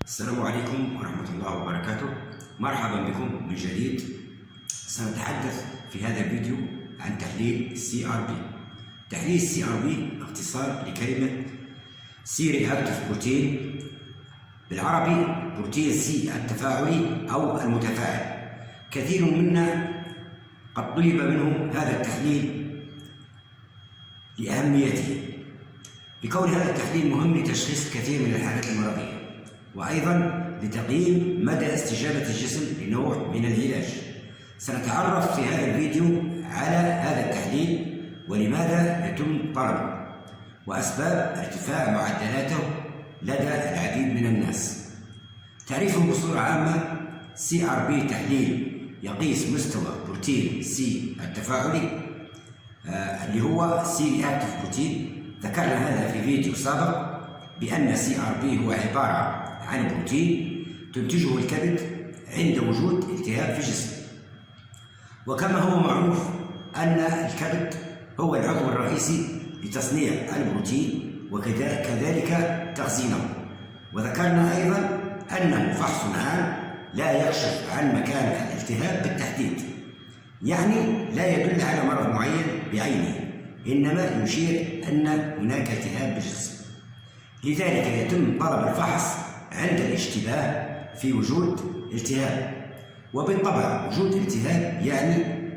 السلام عليكم ورحمة الله وبركاته. مرحبا بكم من جديد. سنتحدث في هذا الفيديو عن تحليل CRP. تحليل CRP اختصار لكلمة C-reactive protein، بالعربي بروتين C التفاعلي أو المتفاعل. كثير منا قد طلب منه هذا التحليل لأهميته، بكون هذا التحليل مهم لتشخيص الكثير من الحالات المرضية، وأيضا لتقييم مدى استجابة الجسم لنوع من العلاج. سنتعرف في هذا الفيديو على هذا التحليل ولماذا يتم طلبه، وأسباب ارتفاع معدلاته لدى العديد من الناس. تعريفه بصورة عامة: CRP تحليل يقيس مستوى بروتين C التفاعلي اللي هو C-reactive protein. ذكرنا هذا في فيديو سابق بأن CRP هو عبارة عن بروتين تنتجه الكبد عند وجود التهاب في الجسم. وكما هو معروف أن الكبد هو العضو الرئيسي لتصنيع البروتين وكذلك تخزينه. وذكرنا أيضا أنه فحص عام لا يكشف عن مكان الالتهاب بالتحديد، يعني لا يدل على مرض معين بعينه، إنما يشير أن هناك التهاب بالجسم. لذلك يتم طلب الفحص عند الاشتباه في وجود التهاب، وبالطبع وجود التهاب يعني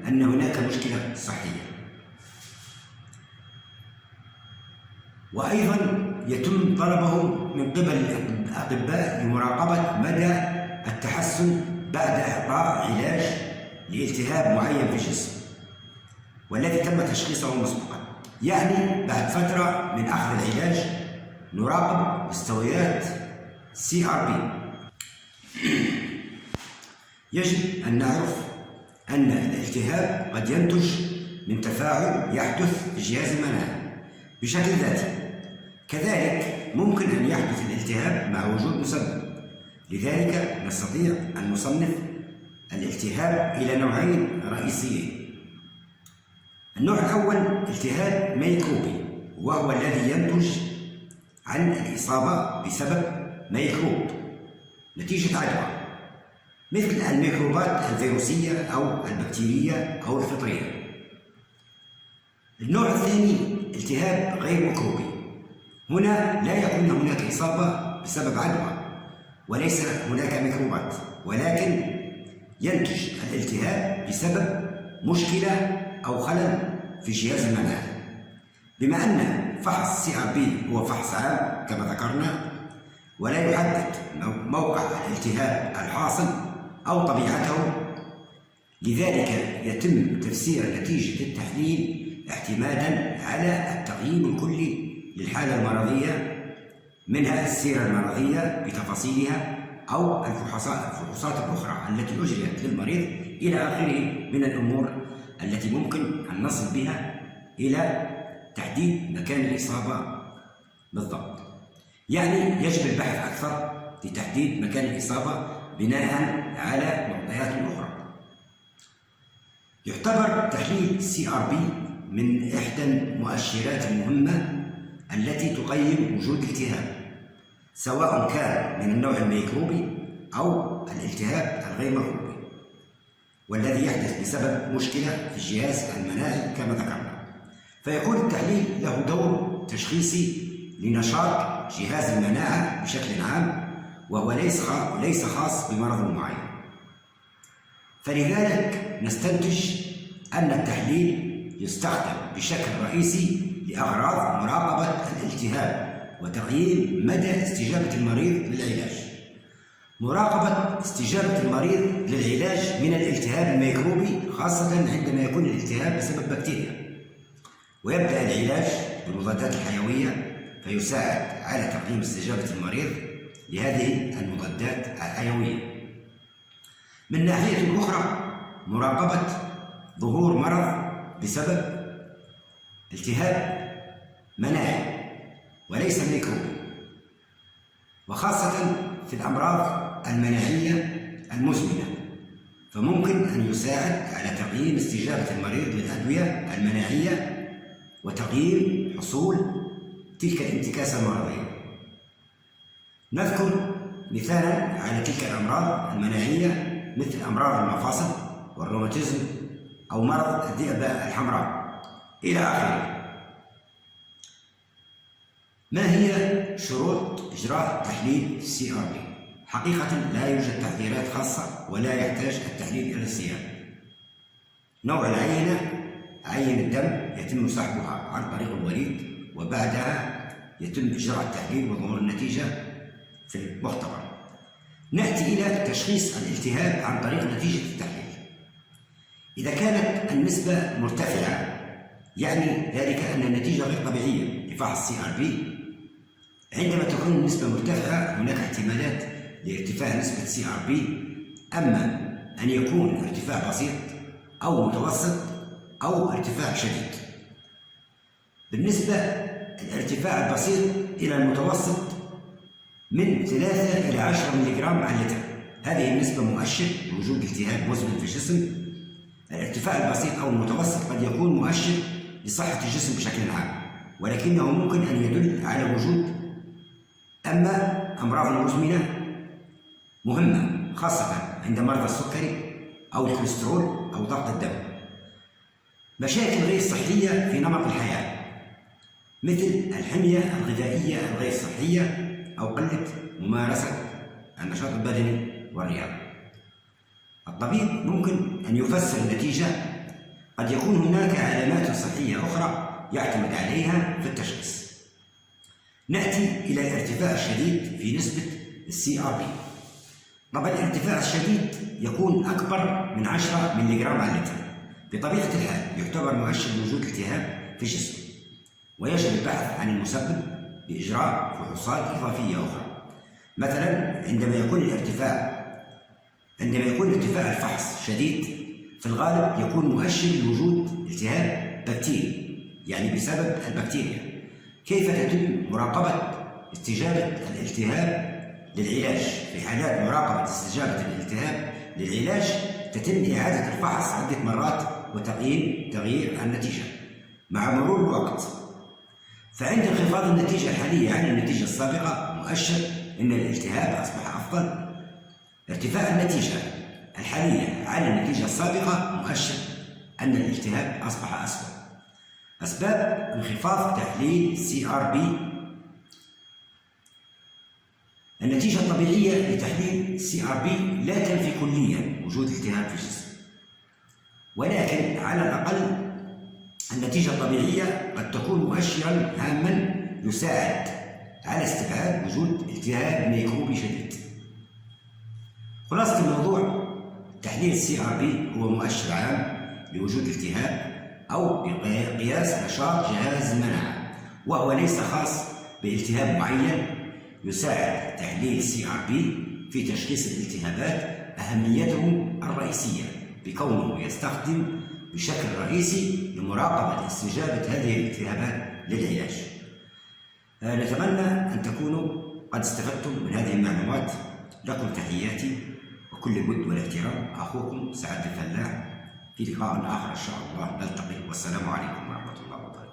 أن هناك مشكلة صحية. وأيضا يتم طلبه من قبل الأطباء لمراقبة مدى التحسن بعد إعطاء علاج لالتهاب معين في الجسم والذي تم تشخيصه مسبقا، يعني بعد فترة من أخذ العلاج نراقب مستويات CRP. يجب أن نعرف أن الالتهاب قد ينتج من تفاعل يحدث في جهاز المناعة بشكل ذاتي، كذلك ممكن أن يحدث الالتهاب مع وجود مسبب. لذلك نستطيع أن نصنف الالتهاب إلى نوعين رئيسيين. النوع الأول التهاب ميكروبي، وهو الذي ينتج عن الإصابة بسبب ميكروب نتيجة عدوى، مثل الميكروبات الفيروسية أو البكتيرية أو الفطرية. النوع الثاني التهاب غير ميكروبي، هنا لا يكون هناك إصابة بسبب عدوى وليس هناك ميكروبات، ولكن ينتج الالتهاب بسبب مشكلة أو خلل في جهاز المناعة. بما أن فحص CRP هو فحص عام كما ذكرنا، ولا يحدد موقع الالتهاب الحاصل أو طبيعته، لذلك يتم تفسير نتيجة التحليل اعتمادا على التقييم الكلي للحالة المرضية، منها السيرة المرضية بتفاصيلها أو الفحوصات الأخرى التي أجريت للمريض إلى آخره من الأمور التي ممكن أن نصل بها إلى تحديد مكان الإصابة بالضبط. يعني يجب البحث أكثر لتحديد مكان الإصابة بناء على معطيات أخرى. يعتبر تحليل CRP من إحدى المؤشرات المهمة التي تقيم وجود التهاب، سواء كان من النوع الميكروبي أو الالتهاب الغير ميكروبي، والذي يحدث بسبب مشكلة في الجهاز المناعي كما ذكرنا. فيكون التحليل له دور تشخيصي لنشاط جهاز المناعة بشكل عام، وهو ليس خاص بمرض معين. فلذلك نستنتج أن التحليل يستخدم بشكل رئيسي لأغراض مراقبة الالتهاب وتقييم مدى استجابة المريض للعلاج. مراقبة استجابة المريض للعلاج من الالتهاب الميكروبي، خاصة عندما يكون الالتهاب بسبب بكتيريا، ويبدأ العلاج بالمضادات الحيوية فيساعد على تقييم استجابة المريض لهذه المضادات الحيوية. من ناحية أخرى مراقبة ظهور مرض بسبب التهاب مناعي وليس ميكروبي، وخاصة في الأمراض المناعية المزمنة، فممكن أن يساعد على تقييم استجابة المريض للأدوية المناعية وتقييم حصول تلك الانتكاسة المرضية. نذكر مثالا على تلك الأمراض المناعية مثل أمراض المفاصل والروماتيزم أو مرض الذئبة الحمراء إلى آخره. ما هي شروط إجراء تحليل CRP؟ حقيقة لا يوجد تحذيرات خاصة ولا يحتاج التحليل إلى الصيام. نوع العينة: عين الدم يتم سحبها عن طريق الوريد وبعدها يتم إجراء التحليل وظهور النتيجة في المختبر. نأتي إلى تشخيص الالتهاب عن طريق نتيجة التحليل. إذا كانت النسبة مرتفعة يعني ذلك أن النتيجة غير طبيعية لفحص CRP. عندما تكون النسبة مرتفعة هناك احتمالات لارتفاع نسبة CRP، أما أن يكون ارتفاع بسيط أو متوسط أو ارتفاع شديد. بالنسبة الارتفاع البسيط إلى المتوسط من 3 إلى 10 ملغ على اللتر، هذه النسبة مؤشر لوجود التهاب مزمن في الجسم. الارتفاع البسيط أو المتوسط قد يكون مؤشر لصحة الجسم بشكل عام، ولكنه ممكن أن يدل على وجود أمراض مزمنة مهمة، خاصة عند مرضى السكري أو الكوليسترول أو ضغط الدم. مشاكل غير صحية في نمط الحياة مثل الحمية الغذائية الغير صحية أو قلة ممارسة النشاط البدني والرياضة. الطبيب ممكن أن يفسر النتيجة. قد يكون هناك علامات صحية أخرى يعتمد عليها في التشخيص. نأتي إلى الارتفاع الشديد في نسبة CRP. طبعا الارتفاع الشديد يكون أكبر من 10 ملغ على اللتر. بطبيعة الحال يعتبر مؤشر لوجود التهاب في الجسم، ويجب البحث عن المسبب بإجراء فحوصات إضافية أخرى. مثلا عندما يكون ارتفاع الفحص شديد في الغالب يكون مؤشر لوجود التهاب بكتيري، يعني بسبب البكتيريا. كيف تتم مراقبة استجابة الالتهاب للعلاج؟ في حالات مراقبة استجابة الالتهاب للعلاج تتم إعادة الفحص عدة مرات وتقييم تغيير النتيجة مع مرور الوقت. فعند انخفاض النتيجة الحالية عن النتيجة السابقة مؤشر أن الالتهاب أصبح أفضل. ارتفاع النتيجة الحالية عن النتيجة السابقة مؤشر أن الالتهاب أصبح أسوأ. أسباب انخفاض تحليل CRP: النتيجة الطبيعية لتحليل CRP لا تنفي كليا وجود التهاب في الجسم، ولكن على الأقل النتيجة الطبيعية قد تكون مؤشرا هاما يساعد على استبعاد وجود التهاب ميكروبي شديد. خلاصة الموضوع: تحليل CRP هو مؤشر عام لوجود التهاب أو بقياس نشاط جهاز المناعة، وهو ليس خاص بالتهاب معين. يساعد تحليل CRP في تشخيص الالتهابات. أهميته الرئيسية بكونه يستخدم بشكل رئيسي لمراقبة استجابة هذه الالتهابات للعلاج. نتمنى أن تكونوا قد استفدتم من هذه المعلومات. لكم تحياتي وكل الود والاحترام، أخوكم سعد الفلاح. في لقاء آخر إن شاء الله نلتقي، والسلام عليكم ورحمة الله وبركاته.